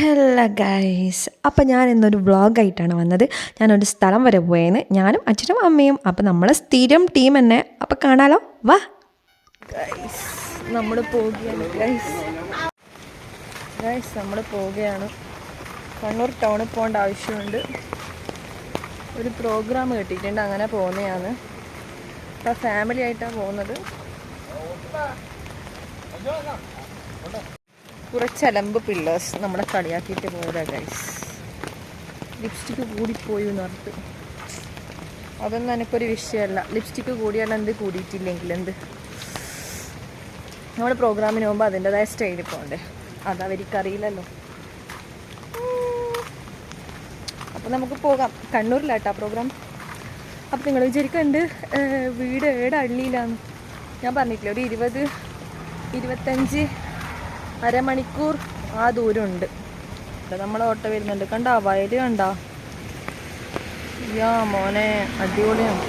Hello guys, അപ്പോൾ ഞാൻ ഇന്നൊരു വ്ളോഗായിട്ടാണ് വന്നത്. ഞാനൊരു സ്ഥലം വരെ പോയേന്ന്, ഞാനും അച്ഛനും അമ്മയും. അപ്പോൾ നമ്മളെ സ്ഥിരം ടീം തന്നെ. അപ്പോൾ കാണാലോ, വാ ഗൈസ്. നമ്മൾ പോവുകയാണ് ഗൈസ് നമ്മൾ പോവുകയാണ്. കണ്ണൂർ ടൗണിൽ പോകേണ്ട ആവശ്യമുണ്ട്. ഒരു പ്രോഗ്രാം കിട്ടിയിട്ടുണ്ട്, അങ്ങനെ പോകുന്നതാണ്. അപ്പോൾ ഫാമിലി ആയിട്ടാണ് പോകുന്നത്. കുറച്ച് അലമ്പ് പിള്ളേഴ്സ് നമ്മളെ കളിയാക്കിയിട്ട് പോരാ ഗൈസ്. ലിപ്സ്റ്റിക്ക് കൂടിപ്പോയി എന്ന് പറഞ്ഞിട്ട് അതൊന്നും എനിക്കൊരു വിഷയമല്ല. ലിപ്സ്റ്റിക്ക് കൂടിയാൽ എന്ത്, കൂടിയിട്ടില്ലെങ്കിൽ എന്ത്. നമ്മൾ പ്രോഗ്രാമിന് പോകുമ്പോൾ അതിൻ്റെതായ സ്റ്റൈലിൽ പോകണ്ടേ, അതവർക്കറിയില്ലല്ലോ. അപ്പോൾ നമുക്ക് പോകാം. കണ്ണൂരിലാട്ടാ പ്രോഗ്രാം. അപ്പോൾ നിങ്ങൾ വിചാരിക്കുന്നുണ്ട് വീട് ഏടെ അള്ളിയിലാന്ന്. ഞാൻ പറഞ്ഞിട്ടില്ല, ഒരു 20-25 അരമണിക്കൂർ ആ ദൂരമുണ്ട്. നമ്മളെ ഓട്ടോ വരുന്നുണ്ട്. കണ്ടാ വയല്, കണ്ടാ? യാ മോനെ, അടിപൊളിയാണ്.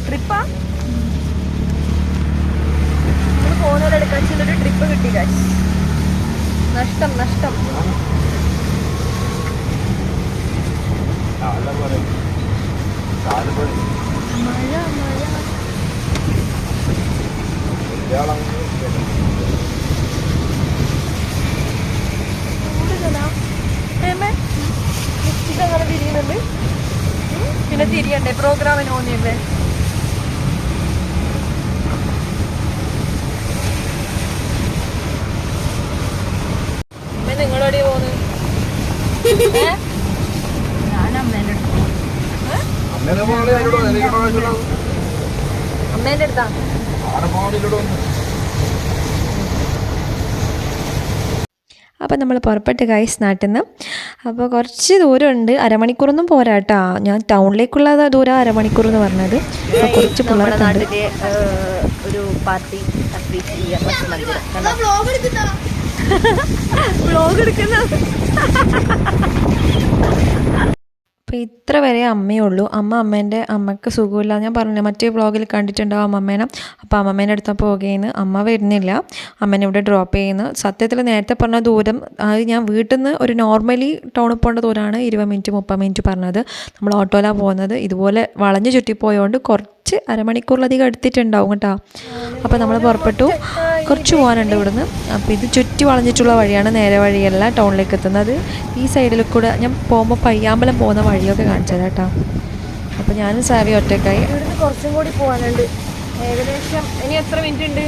ട്രിപ്പാ ഫോണിലെടുക്കാച്ചൊരു ട്രിപ്പ് കിട്ടി കാശ്. നഷ്ടം. അങ്ങനെ തിരിയുന്നുണ്ട്. പിന്നെ തിരിയണ്ടേ, പ്രോഗ്രാമിന് പോകുന്നില്ലേ? നിങ്ങളോടെ പോന്ന്? ഞാൻ അമ്മേൻ്റെ അടുത്താ. അപ്പോൾ നമ്മൾ പുറപ്പെട്ട് ഗൈസ് നാട്ടിൽ നിന്ന്. അപ്പോൾ കുറച്ച് ദൂരമുണ്ട്, അരമണിക്കൂറൊന്നും പോരാ കേട്ടോ. ഞാൻ ടൗണിലേക്കുള്ള ദൂരം അരമണിക്കൂർ എന്ന് പറഞ്ഞത്. അപ്പോൾ കുറച്ച് പിള്ളേരുടെ ഒരു പാർട്ടി വ്ളോഗ് എടുക്കുന്ന. അപ്പോൾ ഇത്ര വരെ അമ്മയേ ഉള്ളൂ. അമ്മക്ക് സുഖമില്ല. ഞാൻ പറഞ്ഞു, മറ്റേ വ്ളോഗിൽ കണ്ടിട്ടുണ്ടാവും അമ്മേനെ. അപ്പോൾ അമ്മേൻ്റെ അടുത്ത് പോകുകയെന്ന്. അമ്മ വരുന്നില്ല, അമ്മേനെ ഇവിടെ ഡ്രോപ്പ് ചെയ്യുന്നു. സത്യത്തിൽ നേരത്തെ പറഞ്ഞ ദൂരം അത് ഞാൻ വീട്ടിൽ നിന്ന് ഒരു നോർമലി ടൗണിൽ പോകേണ്ട ദൂരമാണ് 20 മിനിറ്റ് 30 മിനിറ്റ് പറഞ്ഞത്. നമ്മൾ ഓട്ടോയിലാണ് പോകുന്നത്. ഇതുപോലെ വളഞ്ഞ് ചുറ്റിപ്പോയതുകൊണ്ട് കുറച്ച് അരമണിക്കൂറിലധികം എടുത്തിട്ടുണ്ടാവും കേട്ടോ. അപ്പോൾ നമ്മൾ പുറപ്പെട്ടു. കുറച്ച് പോകാനുണ്ട് ഇവിടുന്ന്. അപ്പോൾ ഇത് ചുറ്റി വളഞ്ഞിട്ടുള്ള വഴിയാണ്, നേരെ വഴിയല്ല ടൗണിലേക്ക് എത്തുന്നത്. ഈ സൈഡിൽ കൂടെ ഞാൻ പോകുമ്പോൾ പയ്യാമ്പലം പോകുന്ന വഴിയൊക്കെ കാണിച്ചു തരാം കേട്ടോ. അപ്പോൾ ഞാനും സാവി ഒറ്റക്കായി. ഇവിടുന്ന് കുറച്ചും കൂടി പോകാനുണ്ട്. ഏകദേശം ഇനി എത്ര മിനിറ്റ് ഉണ്ട്?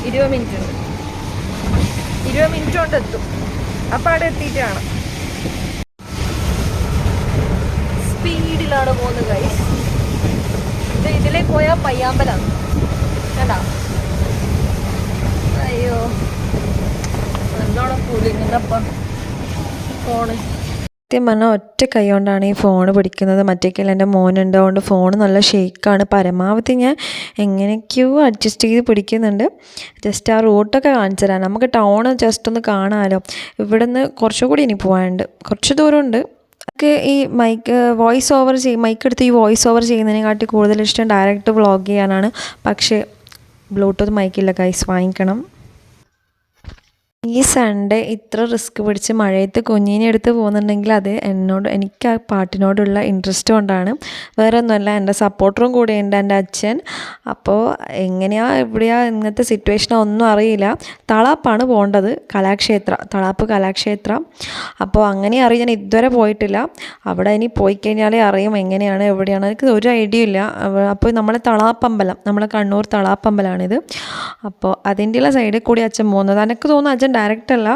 20 മിനിറ്റ് ഉണ്ട്. 20 മിനിറ്റ് കൊണ്ട് എത്തും. അപ്പോൾ അവിടെ എത്തിയിട്ടാണ്. സ്പീഡിലാണ് പോകുന്നത് ഗൈസ്. ഇതിലേ പോയാൽ പയ്യാമ്പലാണ്. കണ്ടാ? അയ്യോ, നല്ലോണം കൂലിങ്ങപ്പം ഫോണ്. സത്യം പറഞ്ഞാൽ ഒറ്റ കൈ കൊണ്ടാണ് ഈ ഫോൺ പിടിക്കുന്നത്. മറ്റേ കയ്യിൽ എൻ്റെ മോനുണ്ടതുകൊണ്ട് ഫോൺ നല്ല ഷെയ്ക്കാണ്. പരമാവധി ഞാൻ എങ്ങനെയൊക്കെയോ അഡ്ജസ്റ്റ് ചെയ്ത് പിടിക്കുന്നുണ്ട്. ജസ്റ്റ് ആ റൂട്ടൊക്കെ കാണിച്ചു തരാം. നമുക്ക് ടൗൺ ജസ്റ്റ് ഒന്ന് കാണാമല്ലോ. ഇവിടെ നിന്ന് കുറച്ചുകൂടി ഇനി പോകാനുണ്ട്, കുറച്ച് ദൂരമുണ്ട്. നമുക്ക് ഈ മൈക്ക് എടുത്ത് ഈ വോയിസ് ഓവർ ചെയ്യുന്നതിനെക്കാട്ടി കൂടുതൽ ഇഷ്ടം ഡയറക്റ്റ് വ്ളോഗ് ചെയ്യാനാണ്. പക്ഷേ ബ്ലൂടൂത്ത് മൈക്കില്ല ഗൈസ്, വാങ്ങിക്കണം. ഈ സൺഡേ ഇത്ര റിസ്ക് പിടിച്ച് മഴയത്ത് കുഞ്ഞിനെ എടുത്ത് പോകുന്നുണ്ടെങ്കിൽ അത് എനിക്ക് ആ പാട്ടിനോടുള്ള ഇൻട്രസ്റ്റ് കൊണ്ടാണ്, വേറെ ഒന്നുമല്ല. എൻ്റെ സപ്പോർട്ടറും കൂടെയുണ്ട് എൻ്റെ അച്ഛൻ. അപ്പോൾ എവിടെയാ ഇങ്ങനത്തെ സിറ്റുവേഷനോ ഒന്നും അറിയില്ല. തളാപ്പാണ് പോകേണ്ടത്, തളാപ്പ് കലാക്ഷേത്ര. അപ്പോൾ അങ്ങനെ അറിയാം, ഞാൻ ഇതുവരെ പോയിട്ടില്ല. അവിടെ ഇനി പോയി കഴിഞ്ഞാലേ അറിയും എങ്ങനെയാണ് എവിടെയാണ്, എനിക്ക് ഒരു ഐഡിയ ഇല്ല. അപ്പോൾ നമ്മളെ തളാപ്പമ്പലം, നമ്മളെ കണ്ണൂർ തളാപ്പമ്പലമാണിത്. അപ്പോൾ അതിൻ്റെയുള്ള സൈഡിൽ കൂടി അച്ഛൻ പോകുന്നത്. എനിക്ക് തോന്നുന്നു അച്ഛൻ ഡയറക്റ്റ് അല്ല,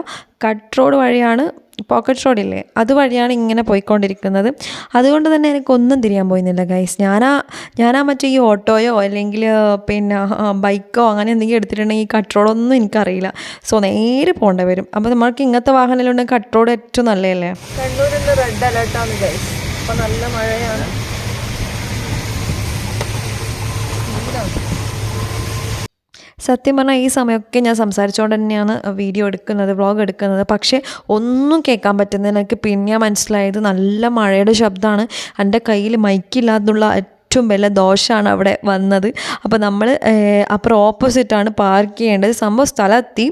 കട്ട് റോഡ് വഴിയാണ്, പോക്കറ്റ് റോഡില്ലേ, അതുവഴിയാണ് ഇങ്ങനെ പോയിക്കൊണ്ടിരിക്കുന്നത്. അതുകൊണ്ട് തന്നെ എനിക്കൊന്നും തിരിയാൻ പോയിരുന്നില്ല ഗൈസ്. ഞാനാ മറ്റേ ഈ ഓട്ടോയോ അല്ലെങ്കിൽ പിന്നെ ബൈക്കോ അങ്ങനെ എന്തെങ്കിലും എടുത്തിട്ടുണ്ടെങ്കിൽ ഈ കട്ട് റോഡൊന്നും എനിക്കറിയില്ല. സോ നേരെ പോകേണ്ടി വരും. അപ്പോൾ നമ്മൾക്ക് ഇങ്ങനത്തെ വാഹനങ്ങളുണ്ടെങ്കിൽ കട്ട് റോഡ് ഏറ്റവും നല്ലതല്ലേ. കണ്ണൂരിൽ റെഡ് അലേർട്ടാണ് ഗൈസ്. അപ്പോൾ നല്ല മഴയാണ്. സത്യം പറഞ്ഞാൽ ഈ സമയമൊക്കെ ഞാൻ സംസാരിച്ചുകൊണ്ട് തന്നെയാണ് വീഡിയോ എടുക്കുന്നത്, വ്ളോഗ് എടുക്കുന്നത്. പക്ഷേ ഒന്നും കേൾക്കാൻ പറ്റുന്നില്ല. എനിക്ക് പിന്നെ മനസ്സിലായത് നല്ല മഴയുടെ ശബ്ദമാണ്. എൻ്റെ കയ്യിൽ മൈക്കില്ലാതുള്ള ഏറ്റവും വലിയ ദോഷമാണ് അവിടെ വന്നത്. അപ്പോൾ നമ്മൾ അപ്പുറം ഓപ്പോസിറ്റാണ് പാർക്ക് ചെയ്യേണ്ടത്. സംഭവം സ്ഥലമെത്തി.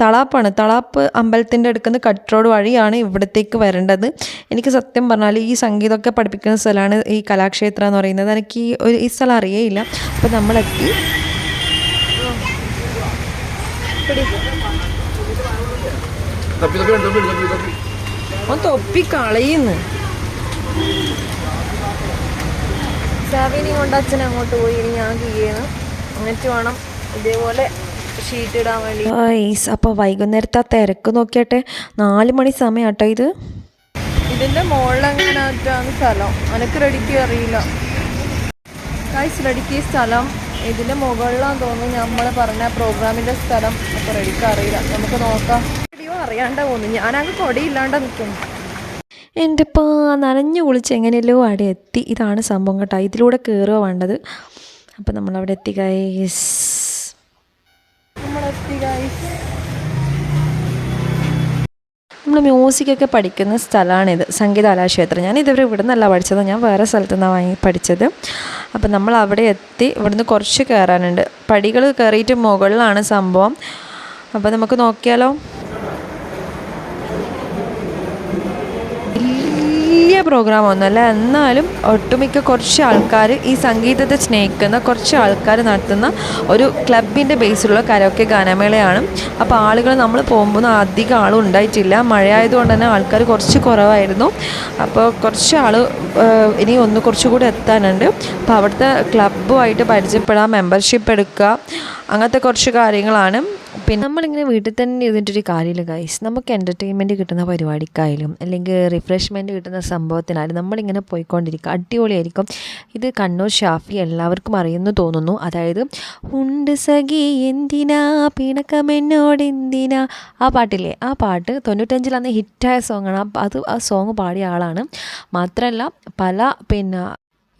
തളാപ്പാണ്. തളാപ്പ് അമ്പലത്തിൻ്റെ അടുക്കുന്ന കട്ട് റോഡ് വഴിയാണ് ഇവിടത്തേക്ക് വരേണ്ടത്. എനിക്ക് സത്യം പറഞ്ഞാൽ ഈ സംഗീതമൊക്കെ പഠിപ്പിക്കുന്ന സ്ഥലമാണ് ഈ കലാക്ഷേത്രം എന്ന് പറയുന്നത്. എനിക്ക് ഈ സ്ഥലം അറിയേയില്ല. അപ്പോൾ നമ്മളെത്തി. തൊപ്പി കളയുന്നു. സാവിനെയും കൊണ്ട് അച്ഛൻ അങ്ങോട്ട് പോയി. ഇനി ഞാൻ ചെയ്യണം. എന്നിട്ട് വേണം ഇതേപോലെ ഷീറ്റ് ഇടാൻ വേണ്ടി. അപ്പോൾ വൈകുന്നേരത്തെ ആ തിരക്ക് നോക്കിയാട്ടെ. 4 മണി സമയം കേട്ടോ ഇത്. ഇതിൻ്റെ മുകളിലെങ്ങനെയായിട്ടാണ് സ്ഥലം. എനിക്ക് റെഡിക്ക് അറിയില്ല. റെഡിക്ക് സ്ഥലം ഇതിൻ്റെ മുകളിലാന്ന് തോന്നുന്നു നമ്മൾ പറഞ്ഞ പ്രോഗ്രാമിൻ്റെ സ്ഥലം. അപ്പോൾ റെഡിക്ക് അറിയില്ല. നമുക്ക് നോക്കാം. റെഡിയോ അറിയാണ്ട പോകുന്നു. ഞാനങ്ങ് കൊടിയില്ലാണ്ട് നിൽക്കുന്നു. എൻ്റെ നനഞ്ഞു കുളിച്ച് എങ്ങനെയല്ലോ അവിടെ എത്തി. ഇതാണ് സംഭവം കേട്ടോ. ഇതിലൂടെ കയറുക വേണ്ടത്. അപ്പം നമ്മളവിടെ എത്തി ഗൈസ്. നമ്മൾ മ്യൂസിക്കൊക്കെ പഠിക്കുന്ന സ്ഥലമാണിത്, സംഗീത കലാക്ഷേത്രം. ഞാൻ ഇതുവരെ ഇവിടെ നിന്നല്ല പഠിച്ചത്, ഞാൻ വേറെ സ്ഥലത്തു നിന്നാണ് പഠിച്ചത്. അപ്പം നമ്മൾ അവിടെ എത്തി. ഇവിടുന്ന് കുറച്ച് കയറാനുണ്ട്. പടികൾ കയറിയിട്ട് മുകളിലാണ് സംഭവം. അപ്പോൾ നമുക്ക് നോക്കിയാലോ. വലിയ പ്രോഗ്രാമൊന്നുമല്ല, എന്നാലും ഒട്ടുമിക്ക കുറച്ച് ആൾക്കാർ, ഈ സംഗീതത്തെ സ്നേഹിക്കുന്ന കുറച്ച് ആൾക്കാർ നടത്തുന്ന ഒരു ക്ലബിൻ്റെ ബേസിലുള്ള കരോക്കെ ഗാനമേളയാണ്. അപ്പോൾ ആളുകൾ നമ്മൾ പോകുമ്പോൾ അധികം ആളും ഉണ്ടായിട്ടില്ല. മഴയായതുകൊണ്ട് തന്നെ ആൾക്കാർ കുറച്ച് കുറവായിരുന്നു. അപ്പോൾ കുറച്ച് ആൾ ഇനി കുറച്ചുകൂടി എത്താനുണ്ട്. അപ്പോൾ അവിടുത്തെ ക്ലബ്ബുമായിട്ട് പരിചയപ്പെടാൻ, മെമ്പർഷിപ്പ് എടുക്കുക, അങ്ങനത്തെ കുറച്ച് കാര്യങ്ങളാണ്. പിന്നെ നമ്മളിങ്ങനെ വീട്ടിൽ തന്നെ ഇരുന്നിട്ടൊരു കാര്യമില്ല ഗൈസ്. നമുക്ക് എൻ്റർടൈൻമെൻറ്റ് കിട്ടുന്ന പരിപാടിക്കായാലും അല്ലെങ്കിൽ റിഫ്രഷ്മെൻറ്റ് കിട്ടുന്ന സംഭവത്തിനായാലും നമ്മളിങ്ങനെ പോയിക്കൊണ്ടിരിക്കുക. അടിപൊളിയായിരിക്കും. ഇത് കണ്ണൂർ ഷാഫി എല്ലാവർക്കും അറിയുന്നു തോന്നുന്നു. അതായത് ഉണ്ട് സഖി എന്തിനാ പിണക്കമെന്നോട് എന്തിനാ, ആ പാട്ടില്ലേ, ആ പാട്ട് 95 അന്ന് ഹിറ്റായ സോങ്ങാണ്. ആ സോങ് പാടിയ ആളാണ്. മാത്രമല്ല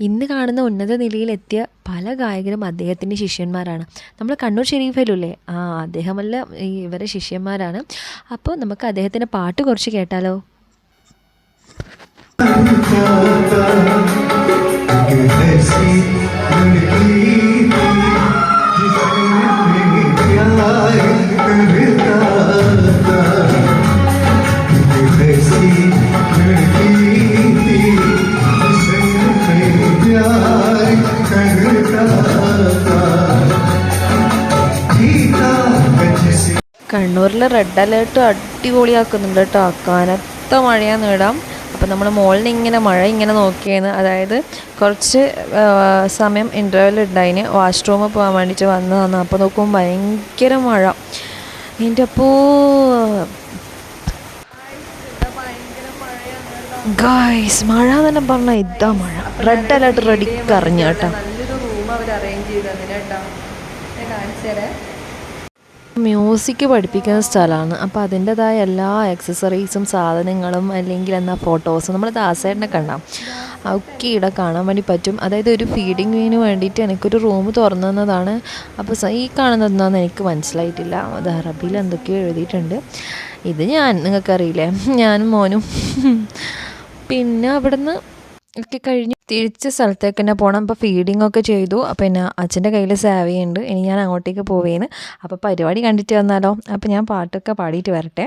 ഇന്ന് കാണുന്ന ഉന്നത നിലയിലെത്തിയ പല ഗായകരും അദ്ദേഹത്തിൻ്റെ ശിഷ്യന്മാരാണ്. നമ്മൾ കണ്ണൂർ ഷെരീഫിലല്ലേ, അദ്ദേഹമല്ല ഇവരെ ശിഷ്യന്മാരാണ്. അപ്പോൾ നമുക്ക് അദ്ദേഹത്തിൻ്റെ പാട്ട് കുറച്ച് കേട്ടാലോ. കണ്ണൂരിൽ റെഡ് അലേർട്ട് അടിപൊളിയാക്കുന്നുണ്ട് കേട്ടോ. കനത്ത മഴയാന്ന് ഇടാം. അപ്പം നമ്മൾ മുകളിൽ ഇങ്ങനെ മഴ ഇങ്ങനെ നോക്കിയെന്ന്. അതായത് കുറച്ച് സമയം ഇൻ്റർവെൽ ഉണ്ടായിന്. വാഷ്റൂമിൽ പോകാൻ വേണ്ടിയിട്ട് വന്നതാണ്. അപ്പോൾ നോക്കുമ്പോൾ ഭയങ്കര മഴ. എൻ്റെ ഗായ്സ്, മഴ തന്നെ പറഞ്ഞാൽ ഇതാ മഴ. റെഡ് അലേർട്ട് റെഡിക്ക് അറിഞ്ഞു കേട്ടോ. നല്ലൊരു റൂം അവർ അറേഞ്ച് ചെയ്ത് തന്നെ കേട്ടോ. ഞാൻ കാണിച്ചേരേ. മ്യൂസിക് പഠിപ്പിക്കുന്ന സ്ഥലമാണ്. അപ്പോൾ അതിൻ്റെതായ എല്ലാ ആക്സസറീസും സാധനങ്ങളും അല്ലെങ്കിൽ ഫോട്ടോസും നമ്മൾ ദാസേട്ടനെ കാണാം. ഒക്കെ ഇവിടെ കാണാൻ വേണ്ടി പറ്റും. അതായത് ഒരു ഫീഡിങ്ങിന് വേണ്ടിയിട്ട് എനിക്കൊരു റൂം തുറന്നു തന്നതാണ്. അപ്പോൾ ഈ കാണുന്നതെന്നാന്ന് എനിക്ക് മനസ്സിലായിട്ടില്ല. അത് അറബിയിൽ എന്തൊക്കെയോ എഴുതിയിട്ടുണ്ട്. ഇത് നിങ്ങൾക്കറിയില്ലേ, ഞാനും മോനും. പിന്നെ അവിടുന്ന് ഒക്കെ കഴിഞ്ഞ് തിരിച്ച സ്ഥലത്തേക്ക് തന്നെ പോകണം. അപ്പോൾ ഫീഡിങ്ങൊക്കെ ചെയ്തു. പിന്നെ അച്ഛൻ്റെ കയ്യിൽ സാവിയുണ്ട്. ഇനി ഞാൻ അങ്ങോട്ടേക്ക് പോവേന്ന്. അപ്പോൾ പരിപാടി കണ്ടിട്ട് വന്നാലോ. അപ്പോൾ ഞാൻ പാട്ടൊക്കെ പാടിയിട്ട് വരട്ടെ.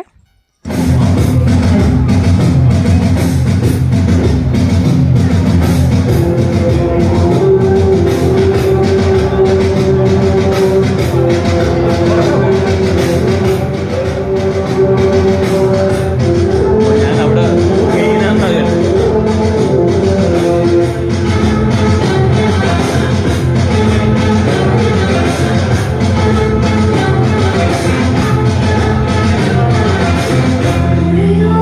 Rio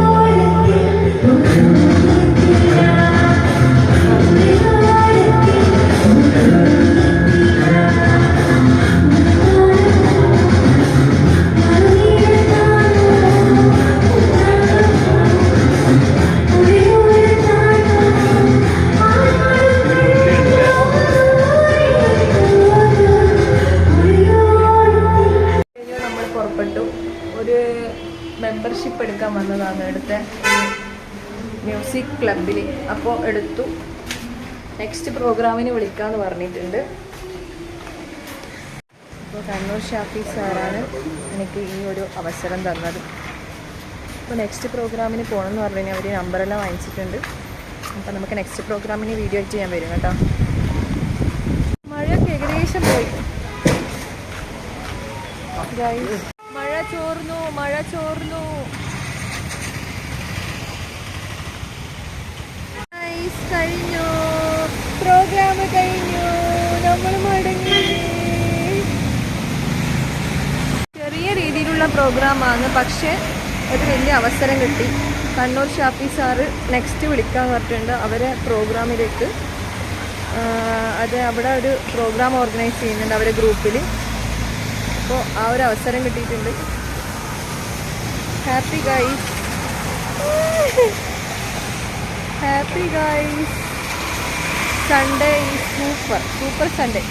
ക്ലബിൽ. അപ്പോൾ എടുത്തു. നെക്സ്റ്റ് പ്രോഗ്രാമിന് വിളിക്കാമെന്ന് പറഞ്ഞിട്ടുണ്ട്. അപ്പോൾ കണ്ണൂർ ഷാഫി സാറാണ് എനിക്ക് ഈ ഒരു അവസരം തന്നത്. അപ്പോൾ നെക്സ്റ്റ് പ്രോഗ്രാമിന് പോകണമെന്ന് പറഞ്ഞു കഴിഞ്ഞാൽ അവർ നമ്പറെല്ലാം വാങ്ങിച്ചിട്ടുണ്ട്. അപ്പോൾ നമുക്ക് നെക്സ്റ്റ് പ്രോഗ്രാമിന് വീഡിയോ എഡിറ്റ് ചെയ്യാൻ വരും കേട്ടോ. മഴയൊക്കെ ഏകദേശം പോയി. മഴ ചോർന്നു. കഴിഞ്ഞു, പ്രോഗ്രാം കഴിഞ്ഞു, നമ്മൾ മടങ്ങി. ചെറിയ രീതിയിലുള്ള പ്രോഗ്രാമാണ്, പക്ഷേ ഒരു വലിയ അവസരം കിട്ടി. കണ്ണൂർ ഷാഫി സാറ് നെക്സ്റ്റ് വിളിക്കാൻ പറഞ്ഞിട്ടുണ്ട് അവരെ പ്രോഗ്രാമിലേക്ക്. അത് അവിടെ ഒരു പ്രോഗ്രാം ഓർഗനൈസ് ചെയ്യുന്നുണ്ട് അവരെ ഗ്രൂപ്പിൽ. അപ്പോൾ ആ ഒരു അവസരം കിട്ടിയിട്ടുണ്ട്. Happy guys, happy guys. Sunday super Sunday.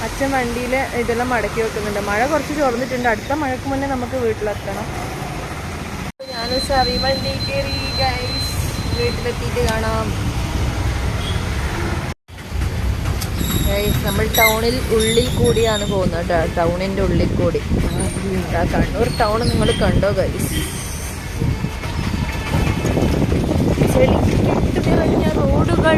അച്ഛൻ വണ്ടിയിൽ ഇതെല്ലാം മടക്കി വെക്കുന്നുണ്ട്. മഴ കുറച്ച് ചോർന്നിട്ടുണ്ട്. അടുത്ത മഴയ്ക്ക് മുന്നേ നമുക്ക് വീട്ടിലെത്തണം. ഞാൻ സറി വണ്ടി കയറി ഗൈസ്. വീട്ടിലെത്തിയിട്ട് കാണാം ഗൈസ്. നമ്മൾ ടൗണിൽ ഉള്ളിൽ കൂടിയാണ് പോകുന്നത് കേട്ടോ. ടൗണിൻ്റെ ഉള്ളിൽ കൂടി. കണ്ണൂർ ടൗൺ നിങ്ങൾ കണ്ടോ ഗൈസ്? ചെളിക്കിട്ട് നിറഞ്ഞ റോഡുകൾ.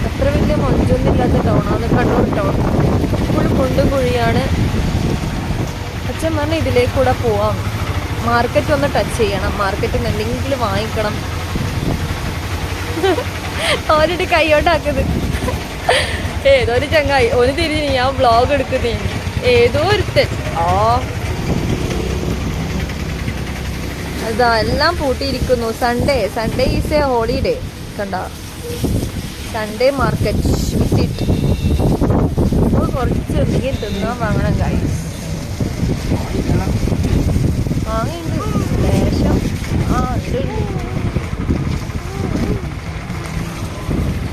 അത്ര വലിയ മൊഞ്ചൊന്നുമില്ലാത്ത ടൗണാണ് കണ്ണൂർ ടൗൺ. ഫുൾ കുണ്ടും കുഴിയാണ്. അച്ഛൻ പറഞ്ഞ ഇതിലേക്കൂടെ പോവാം. മാർക്കറ്റ് ഒന്ന് ടച്ച് ചെയ്യണം. മാർക്കറ്റിൽ നിന്ന് എന്തെങ്കിലും വാങ്ങിക്കണം. ഓരോരു കൈയോട്ടാക്കുന്നത്. ഏതോ ഒരു ചങ്ങായി ഒന്ന് തിരിഞ്ഞ് ഞാൻ വ്ളോഗ് എടുക്കുന്നേ. ഏതോ ഒരുത്തൻ അതാ എല്ലാം പൂട്ടിയിരിക്കുന്നു. Sunday is a holiday. കണ്ട സൺഡേ മാർക്കറ്റ് വിസിറ്റ്. അപ്പോൾ കുറച്ച് എന്തെങ്കിലും തിന്നാൻ വാങ്ങണം ഗൈസ്. വാങ്ങിയുണ്ട് ലേശം.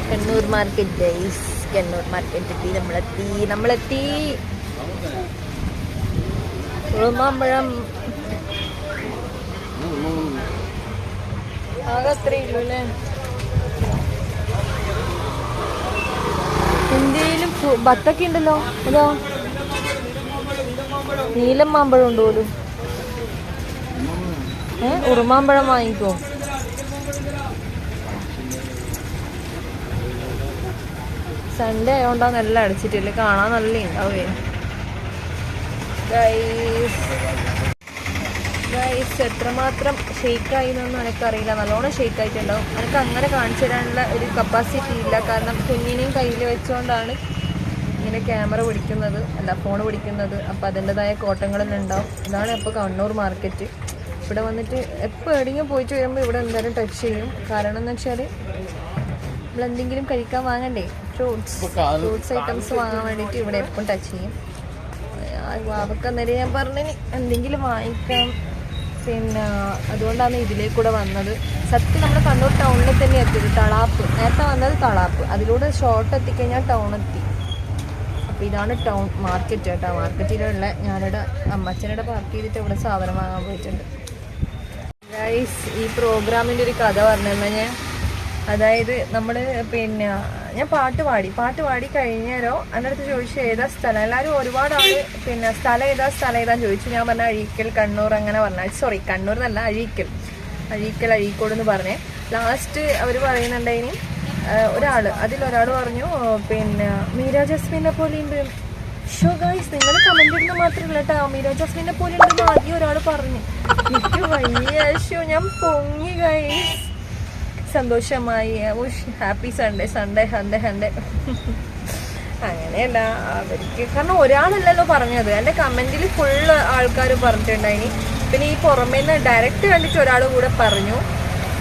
Kannur market guys. Kannur market എത്തി. നമ്മളെത്തി. ഉറുമാമ്പഴം ആകെ അത്രേ ഉള്ളൂ അല്ലേ? എന്തേലും ബത്തൊക്കെ ഉണ്ടല്ലോ. അതോ നീലം മാമ്പഴം ഉണ്ട് പോലും. ഉറുമാമ്പഴം വാങ്ങിക്കോ. സൺഡേ ആയതുകൊണ്ടാണ് നല്ല അടിച്ചിട്ടില്ല. കാണാൻ നല്ല ഉണ്ടാവേ ഗൈസ്. എത്രമാത്രം ഷെയ്ക്കായി എന്നൊന്നും എനിക്കറിയില്ല. നല്ലോണം ഷെയ്ക്കായിട്ടുണ്ടാവും. എനിക്ക് അങ്ങനെ കാണിച്ചു തരാനുള്ള ഒരു കപ്പാസിറ്റി ഇല്ല. കാരണം കുഞ്ഞിനെയും കയ്യിൽ വെച്ചുകൊണ്ടാണ് ഇങ്ങനെ ക്യാമറ പിടിക്കുന്നത്, അല്ല ഫോൺ പിടിക്കുന്നത്. അപ്പോൾ അതിൻ്റെതായ കോട്ടങ്ങളെല്ലാം ഉണ്ടാവും. ഇതാണ് ഇപ്പോൾ കണ്ണൂർ മാർക്കറ്റ്. ഇവിടെ വന്നിട്ട് എപ്പോൾ എവിടെയെങ്കിലും പോയിട്ട് വരുമ്പോൾ ഇവിടെ എന്തായാലും ടച്ച് ചെയ്യും. കാരണം എന്ന് വെച്ചാൽ നമ്മളെന്തെങ്കിലും കഴിക്കാൻ വാങ്ങണ്ടേ. ഫ്രൂട്ട്സ് ഐറ്റംസ് വാങ്ങാൻ വേണ്ടിയിട്ട് ഇവിടെ എപ്പം ടച്ച് ചെയ്യും. വാവക്ക് അന്നേരം ഞാൻ പറഞ്ഞിന് എന്തെങ്കിലും വാങ്ങിക്കാം. പിന്നെ അതുകൊണ്ടാണ് ഇതിലേക്കൂടെ വന്നത്. സത്യം നമ്മുടെ കണ്ണൂർ ടൗണിൽ തന്നെ എത്തിയത്. തളാപ്പ് നേരത്തെ വന്നത് തളാപ്പ്. അതിലൂടെ ഷോർട്ട് എത്തിക്കഴിഞ്ഞാൽ ടൗൺ എത്തി. അപ്പോൾ ഇതാണ് ടൗൺ മാർക്കറ്റ് കേട്ടോ. മാർക്കറ്റിലുള്ള ഞാനിവിടെ അമ്മച്ചനിടെ പാർക്ക് ചെയ്തിട്ട് ഇവിടെ സാധനം വാങ്ങാൻ പോയിട്ടുണ്ട് ഗൈസ്. ഈ പ്രോഗ്രാമിൻ്റെ ഒരു കഥ പറഞ്ഞു ഞാൻ. അതായത് നമ്മൾ പിന്നെ ഞാൻ പാട്ട് പാടി കഴിഞ്ഞാലോ എൻ്റെ അടുത്ത് ചോദിച്ചു ഏതാ സ്ഥലം. എല്ലാവരും ഒരുപാട് ആൾ പിന്നെ സ്ഥലം ഏതാന്ന് ചോദിച്ചു. ഞാൻ പറഞ്ഞ അഴീക്കൽ കണ്ണൂർ അങ്ങനെ പറഞ്ഞാൽ സോറി കണ്ണൂർ എന്നല്ല അഴീക്കോട് എന്ന് പറഞ്ഞേ. ലാസ്റ്റ് അവർ പറയുന്നുണ്ടായിനി അതിലൊരാൾ പറഞ്ഞു പിന്നെ മീര ജസ്മിനെ പോലെ ഉണ്ട്. ഷോ ഗൈസ് നിങ്ങൾ കമന്റ് ഇടുന്ന മാത്രമല്ല കേട്ടോ. മീര ജസ്മിനെ പോലെ ഉണ്ടെന്ന് ആദ്യം ഒരാൾ പറഞ്ഞു. എനിക്ക് വലിയ ഷോ ഞാൻ പൊങ്ങി ഗൈസ്. സന്തോഷമായി. ഹാപ്പി സൺഡേ അങ്ങനെയല്ല അവർക്ക്. കാരണം ഒരാളല്ലല്ലോ പറഞ്ഞത്. എൻ്റെ കമൻറ്റിൽ ഫുള്ള് ആൾക്കാർ പറഞ്ഞിട്ടുണ്ടായിനി. പിന്നെ ഈ പുറമേ നിന്ന് ഡയറക്റ്റ് കണ്ടിട്ട് ഒരാൾ കൂടെ പറഞ്ഞു.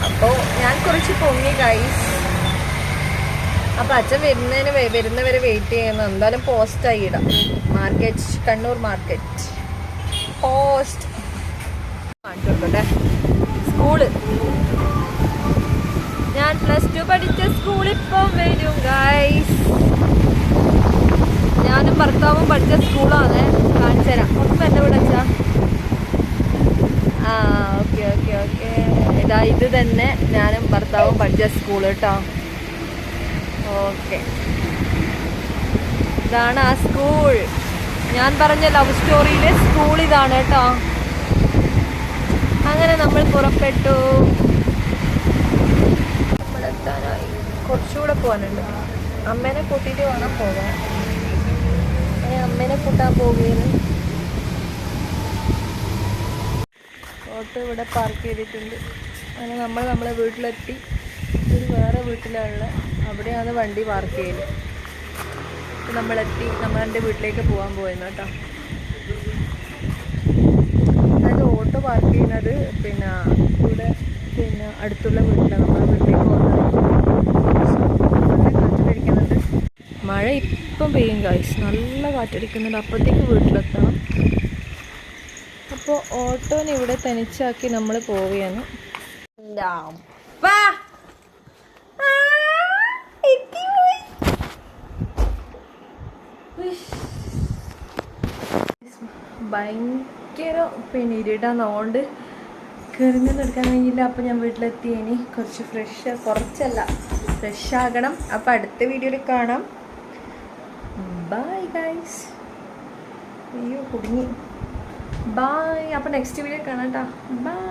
അപ്പോൾ ഞാൻ കുറച്ച് പൊങ്ങി ഗൈസ്. അപ്പോൾ അച്ഛൻ വരുന്നവരെ വെയിറ്റ് ചെയ്യുന്നു. എന്തായാലും പോസ്റ്റായി ഇടാം. കണ്ണൂർ മാർക്കറ്റ് പോസ്റ്റ് കാണിച്ചു കൊടുക്കട്ടെ. സ്കൂള് ഞാൻ +2 പഠിച്ച സ്കൂളിൽ ഇപ്പം വരും ഗൈസ്. കാണിച്ചു തരാം. മൊത്തം എൻ്റെ വീട് വെച്ചാ. ആ ഓക്കെ ഓക്കെ ഓക്കെ. ഇതാ ഇത് തന്നെ ഞാനും ഭർത്താവും പഠിച്ച സ്കൂൾ കേട്ടോ. ഓക്കെ, ഇതാണ് ആ സ്കൂൾ. ഞാൻ പറഞ്ഞ ലവ് സ്റ്റോറിയിലെ സ്കൂൾ ഇതാണ് കേട്ടോ. അങ്ങനെ നമ്മൾ പുറപ്പെട്ടു. നമ്മളെത്താനായി. കുറച്ചുകൂടെ പോകാനുണ്ട്. അമ്മേനെ കൂട്ടിയിട്ട് വേണം പോകാൻ. അമ്മേനെ കൂട്ടാൻ പോവുകയാണ്. ഓട്ടോ ഇവിടെ പാർക്ക് ചെയ്തിട്ടുണ്ട്. അങ്ങനെ നമ്മളെ വീട്ടിലെത്തി. ഇത് വേറെ വീട്ടിലുള്ള, അവിടെയാണ് വണ്ടി പാർക്ക് ചെയ്യല്. നമ്മളെത്തി. നമ്മളെൻ്റെ വീട്ടിലേക്ക് പോകാൻ പോയെന്ന് കേട്ടോ. അതായത് ഓട്ടോ പാർക്ക് ചെയ്യുന്നത് പിന്നെ ഇവിടെ പിന്നെ അടുത്തുള്ള വീട്ടിലാണ്. നമ്മളെ വീട്ടിലേക്ക് പോകുന്നത്. നല്ല കാറ്റടിക്കുന്നുണ്ട്. മഴ ഇപ്പം പെയ്യും ഗൈസ്. നല്ല കാറ്റടിക്കുന്നുണ്ട്. അപ്പോഴത്തേക്ക് വീട്ടിലെത്തണം. അപ്പോൾ ഓട്ടോനെ ഇവിടെ തനിച്ചാക്കി നമ്മൾ പോവുകയാണ്. ഭയങ്കര പിന്നെ ഇരുടാന്നോണ്ട് കയറുന്നൊന്നും എടുക്കാൻ കഴിഞ്ഞില്ല. അപ്പോൾ ഞാൻ വീട്ടിലെത്തി. ഇനി കുറച്ചല്ല ഫ്രഷ് ആകണം. അപ്പോൾ അടുത്ത വീഡിയോയിൽ കാണാം. Bye guys. അയ്യോ കുടുങ്ങി. ബൈ. അപ്പോൾ നെക്സ്റ്റ് വീഡിയോ കാണാം കേട്ടോ. ബൈ.